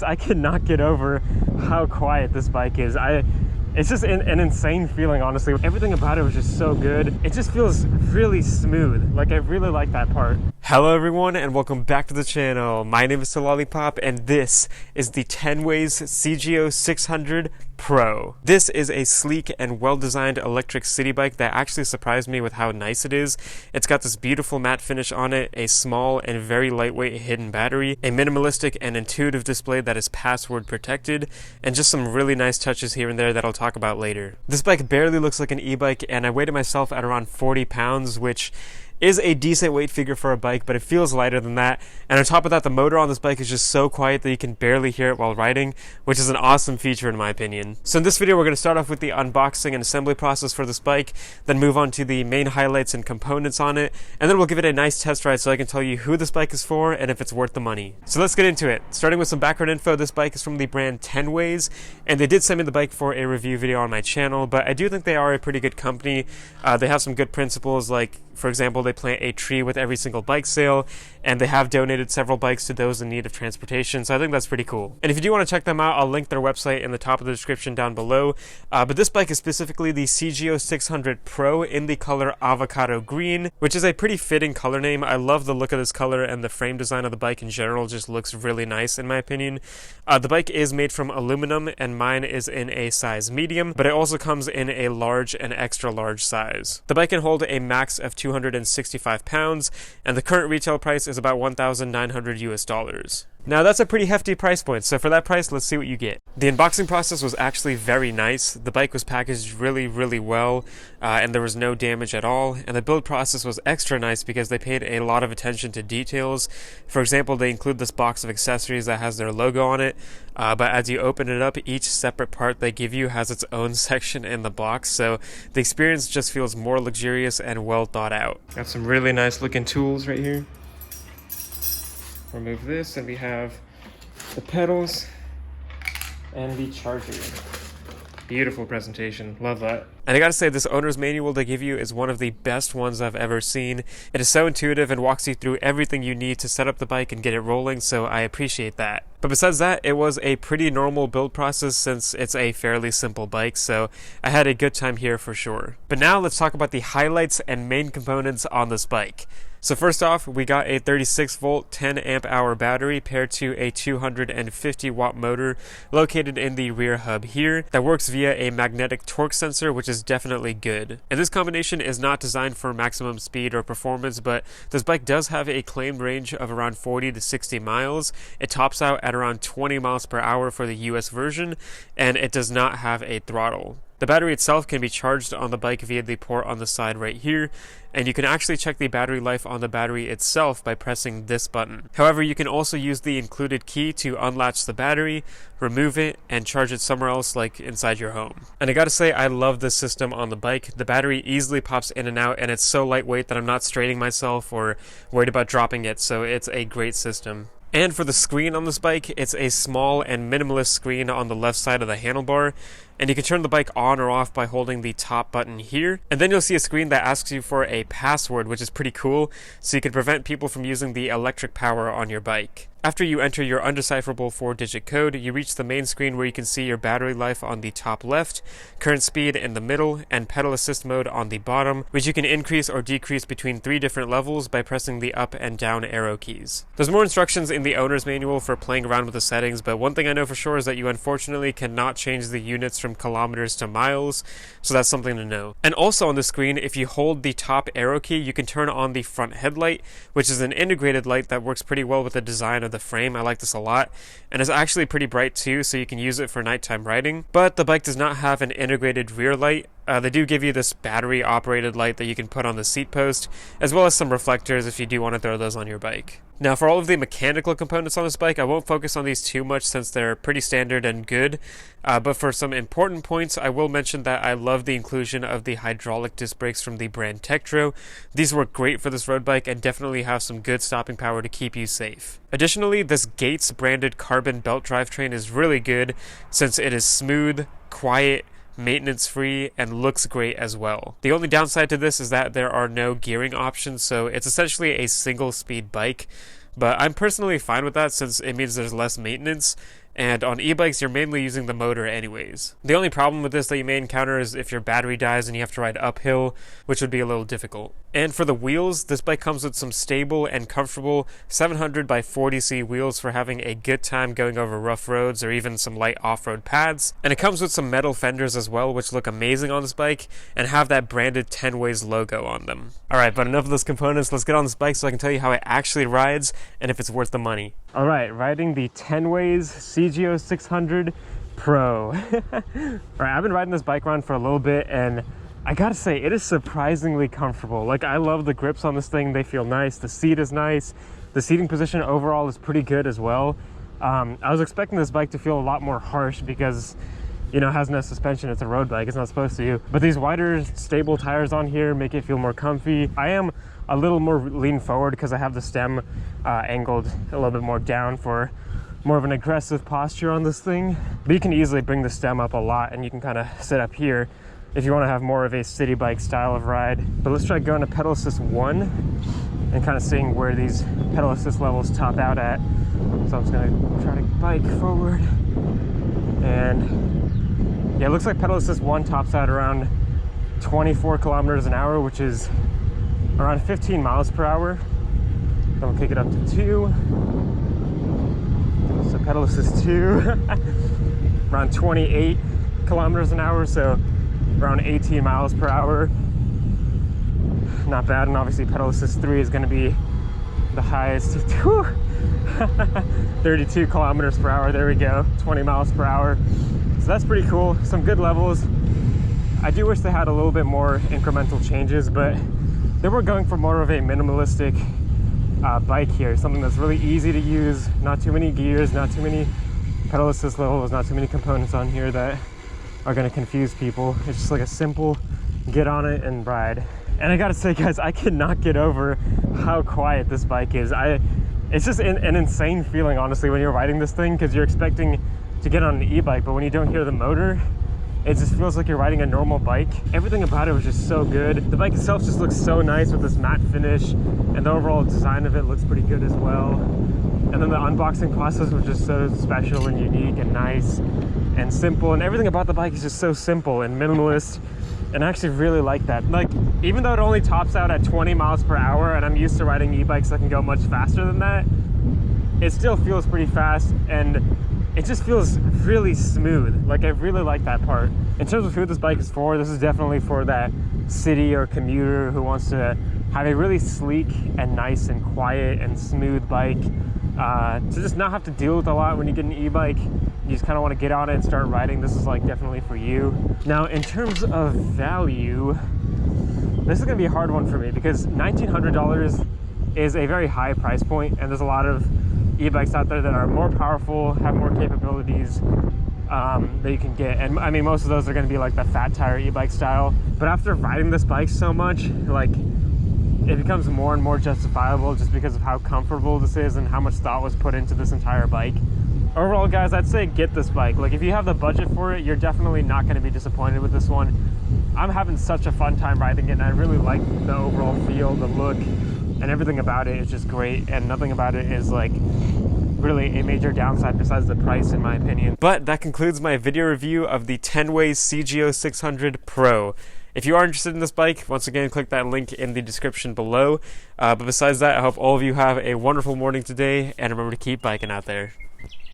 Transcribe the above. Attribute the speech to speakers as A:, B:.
A: I cannot get over how quiet this bike is. It's just an insane feeling, honestly. Everything about it was just so good. It just feels really smooth. Like, I really like that part. Hello everyone, and welcome back to the channel. My name is Lollipop, and this is the Tenways CGO600 Pro. This is a sleek and well-designed electric city bike that actually surprised me with how nice it is. It's got this beautiful matte finish on it, a small and very lightweight hidden battery, a minimalistic and intuitive display that is password protected, and just some really nice touches here and there that I'll talk about later. This bike barely looks like an e-bike, and I weighted myself at around 40 pounds, which is a decent weight figure for a bike, but it feels lighter than that. And on top of that, the motor on this bike is just so quiet that you can barely hear it while riding, which is an awesome feature in my opinion. So in this video, we're going to start off with the unboxing and assembly process for this bike, then move on to the main highlights and components on it, and then we'll give it a nice test ride so I can tell you who this bike is for and if it's worth the money. So let's get into it. Starting with some background info, this bike is from the brand Tenways, and they did send me the bike for a review video on my channel, but I do think they are a pretty good company. They have some good principles, like, for example, they plant a tree with every single bike sale, and they have donated several bikes to those in need of transportation, so I think that's pretty cool. And if you do want to check them out, I'll link their website in the top of the description down below. But this bike is specifically the CGO600 Pro in the color Avocado Green, which is a pretty fitting color name. I love the look of this color, and the frame design of the bike in general just looks really nice in my opinion. The bike is made from aluminum, and mine is in a size medium, but it also comes in a large and extra large size. The bike can hold a max of 265 pounds, and the current retail price is about $1,900 US. Now that's a pretty hefty price point, so for that price, let's see what you get. The unboxing process was actually very nice. The bike was packaged really well, and there was no damage at all, and the build process was extra nice because they paid a lot of attention to details. For example, they include this box of accessories that has their logo on it, but as you open it up, each separate part they give you has its own section in the box, so the experience just feels more luxurious and well thought out. Got some really nice looking tools right here. Remove this, and we have the pedals and the charger. Beautiful presentation, love that. And I gotta say, this owner's manual they give you is one of the best ones I've ever seen. It is so intuitive and walks you through everything you need to set up the bike and get it rolling, so I appreciate that. But besides that, it was a pretty normal build process since it's a fairly simple bike, so I had a good time here for sure. But now let's talk about the highlights and main components on this bike. So first off, we got a 36 volt 10 amp hour battery paired to a 250 watt motor located in the rear hub here that works via a magnetic torque sensor, which is definitely good. And this combination is not designed for maximum speed or performance, but this bike does have a claimed range of around 40 to 60 miles. It tops out at around 20 miles per hour for the US version, and it does not have a throttle. The battery itself can be charged on the bike via the port on the side right here, and you can actually check the battery life on the battery itself by pressing this button. However, you can also use the included key to unlatch the battery, remove it, and charge it somewhere else like inside your home. And I gotta say, I love this system on the bike. The battery easily pops in and out, and it's so lightweight that I'm not straining myself or worried about dropping it, so it's a great system. And for the screen on this bike, it's a small and minimalist screen on the left side of the handlebar, and you can turn the bike on or off by holding the top button here. And then you'll see a screen that asks you for a password, which is pretty cool, so you can prevent people from using the electric power on your bike. After you enter your undecipherable 4-digit code, you reach the main screen where you can see your battery life on the top left, current speed in the middle, and pedal assist mode on the bottom, which you can increase or decrease between 3 different levels by pressing the up and down arrow keys. There's more instructions in the owner's manual for playing around with the settings, but one thing I know for sure is that you unfortunately cannot change the units from kilometers to miles, so that's something to know. And also on the screen, if you hold the top arrow key, you can turn on the front headlight, which is an integrated light that works pretty well with the design of the frame. I like this a lot, and it's actually pretty bright too, so you can use it for nighttime riding. But the bike does not have an integrated rear light. They do give you this battery operated light that you can put on the seat post, as well as some reflectors if you do want to throw those on your bike. Now, for all of the mechanical components on this bike, I won't focus on these too much since they're pretty standard and good, but for some important points, I will mention that I love the inclusion of the hydraulic disc brakes from the brand Tektro. These work great for this road bike and definitely have some good stopping power to keep you safe. Additionally, this Gates branded carbon belt drivetrain is really good since it is smooth, quiet, maintenance free, and looks great as well. The only downside to this is that there are no gearing options, so it's essentially a single speed bike, but I'm personally fine with that since it means there's less maintenance, and on e-bikes you're mainly using the motor anyways. The only problem with this that you may encounter is if your battery dies and you have to ride uphill, which would be a little difficult. And for the wheels, this bike comes with some stable and comfortable 700 by 40C wheels for having a good time going over rough roads or even some light off-road pads. And it comes with some metal fenders as well, which look amazing on this bike and have that branded Tenways logo on them. Alright, but enough of those components, let's get on this bike so I can tell you how it actually rides and if it's worth the money. Alright, riding the Tenways CGO600 Pro. Alright, I've been riding this bike around for a little bit and I gotta say, it is surprisingly comfortable. Like, I love the grips on this thing. They feel nice. The seat is nice. The seating position overall is pretty good as well. I was expecting this bike to feel a lot more harsh because, you know, it has no suspension. It's a road bike. It's not supposed to. But these wider, stable tires on here make it feel more comfy. I am a little more lean forward because I have the stem angled a little bit more down for more of an aggressive posture on this thing. But you can easily bring the stem up a lot and you can kind of sit up here if you want to have more of a city bike style of ride. But let's try going to pedal assist 1 and kind of seeing where these pedal assist levels top out at. So I'm just gonna try to bike forward. And yeah, it looks like pedal assist 1 tops out around 24 kilometers an hour, which is around 15 miles per hour. Then we'll kick it up to 2. So pedal assist 2, around 28 kilometers an hour, so around 18 miles per hour. Not bad. And obviously pedal assist 3 is going to be the highest. 32 kilometers per hour. There we go. 20 miles per hour. So that's pretty cool. Some good levels. I do wish they had a little bit more incremental changes, but they were going for more of a minimalistic bike here. Something that's really easy to use. Not too many gears, not too many pedal assist levels, not too many components on here that are going to confuse people. It's just like a simple get on it and ride. And I gotta say, guys, I cannot get over how quiet this bike is. It's just an insane feeling, honestly, when you're riding this thing, because you're expecting to get on an e-bike, but when you don't hear the motor, it just feels like you're riding a normal bike. Everything about it was just so good. The bike itself just looks so nice with this matte finish, and the overall design of it looks pretty good as well. And then the unboxing process was just so special and unique and nice and simple, and everything about the bike is just so simple and minimalist, and I actually really like that. Like, even though it only tops out at 20 miles per hour and I'm used to riding e-bikes that can go much faster than that, it still feels pretty fast and it just feels really smooth. Like, I really like that part. In terms of who this bike is for, this is definitely for that city or commuter who wants to have a really sleek and nice and quiet and smooth bike, to just not have to deal with a lot when you get an e-bike. You just kind of want to get on it and start riding. This is like definitely for you. Now, in terms of value, this is going to be a hard one for me because $1,900 is a very high price point, and there's a lot of e-bikes out there that are more powerful, have more capabilities that you can get. And I mean, most of those are going to be like the fat tire e-bike style. But after riding this bike so much, like, it becomes more and more justifiable just because of how comfortable this is and how much thought was put into this entire bike. Overall, guys, I'd say get this bike. Like, if you have the budget for it, you're definitely not going to be disappointed with this one. I'm having such a fun time riding it, and I really like the overall feel, the look, and everything about it is just great, and nothing about it is like really a major downside besides the price, in my opinion. But that concludes my video review of the Tenways CGO600 Pro. If you are interested in this bike, once again, click that link in the description below. But besides that, I hope all of you have a wonderful morning today, and remember to keep biking out there.